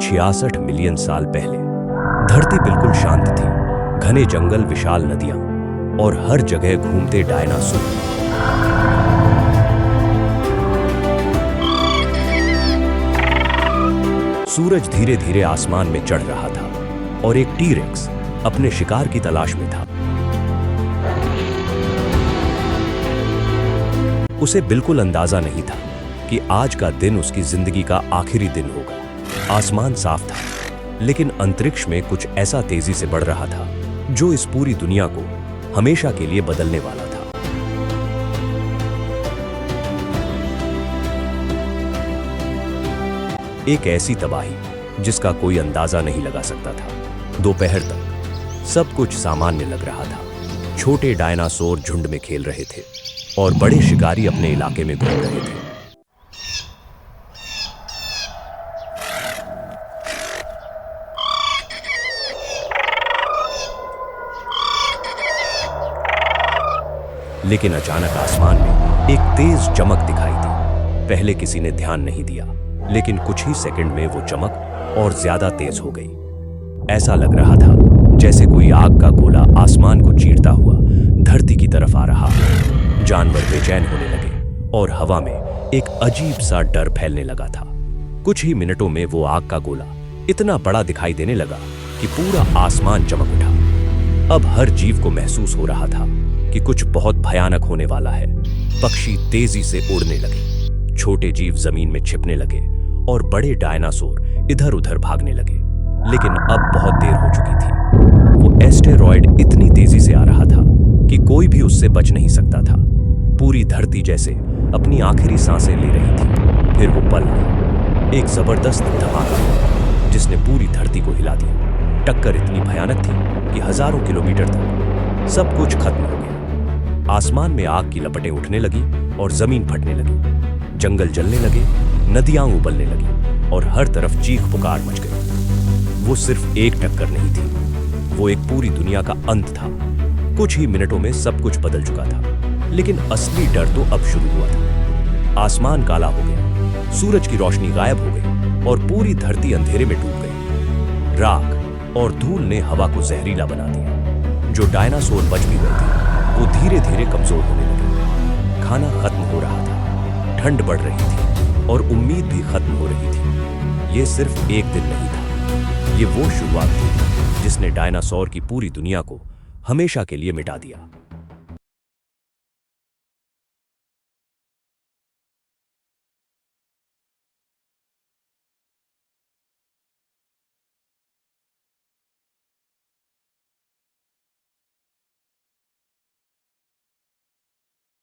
66 million साल पहले धरती बिल्कुल शांत थी। घने जंगल, विशाल नदियां और हर जगह घूमते डायनासोर। सूरज धीरे धीरे आसमान में चढ़ रहा था और एक टी-रेक्स अपने शिकार की तलाश में था। उसे बिल्कुल अंदाजा नहीं था कि आज का दिन उसकी जिंदगी का आखिरी दिन होगा। आसमान साफ था, लेकिन अंतरिक्ष में कुछ ऐसा तेजी से बढ़ रहा था जो इस पूरी दुनिया को हमेशा के लिए बदलने वाला था। एक ऐसी तबाही जिसका कोई अंदाजा नहीं लगा सकता था। दोपहर तक सब कुछ सामान्य लग रहा था। छोटे डायनासोर झुंड में खेल रहे थे और बड़े शिकारी अपने इलाके में घूम रहे थे। लेकिन अचानक आसमान में एक तेज चमक दिखाई दी। पहले किसी ने ध्यान नहीं दिया, लेकिन कुछ ही सेकंड में वो चमक और ज्यादा तेज हो गई। ऐसा लग रहा था जैसे कोई आग का गोला आसमान को चीरता हुआ धरती की तरफ आ रहा है। जानवर बेचैन होने लगे और हवा में एक अजीब सा डर फैलने लगा था। कुछ ही मिनटों में वो आग का गोला इतना बड़ा दिखाई देने लगा कि पूरा आसमान चमक उठा। अब हर जीव को महसूस हो रहा था कि कुछ बहुत भयानक होने वाला है। पक्षी तेजी से उड़ने लगे, छोटे जीव जमीन में छिपने लगे और बड़े डायनासोर इधर उधर भागने लगे। लेकिन अब बहुत देर हो चुकी थी। वो एस्टेरॉयड इतनी तेजी से आ रहा था कि कोई भी उससे बच नहीं सकता था। पूरी धरती जैसे अपनी आखिरी सांसें ले रही थी। फिर वो पल आया, एक जबरदस्त धमाका जिसने पूरी धरती को हिला दिया। टक्कर इतनी भयानक थी कि हजारों किलोमीटर तक सब कुछ खत्म हो गया। आसमान में आग की लपटें उठने लगी और जमीन फटने लगी। जंगल जलने लगे, नदियां उबलने लगी और हर तरफ चीख पुकार मच गई। वो सिर्फ एक टक्कर नहीं थी, वो एक पूरी दुनिया का अंत था। कुछ ही मिनटों में सब कुछ बदल चुका था, लेकिन असली डर तो अब शुरू हुआ था। आसमान काला हो गया, सूरज की रोशनी गायब हो गई और पूरी धरती अंधेरे में डूब गई। राख और धूल ने हवा को जहरीला बना दिया। जो डायनासोर बच भी गए थे वो धीरे धीरे कमजोर होने लगे। खाना खत्म हो रहा था, ठंड बढ़ रही थी और उम्मीद भी खत्म हो रही थी। ये सिर्फ एक दिन नहीं था, ये वो शुरुआत थी जिसने डायनासोर की पूरी दुनिया को हमेशा के लिए मिटा दिया।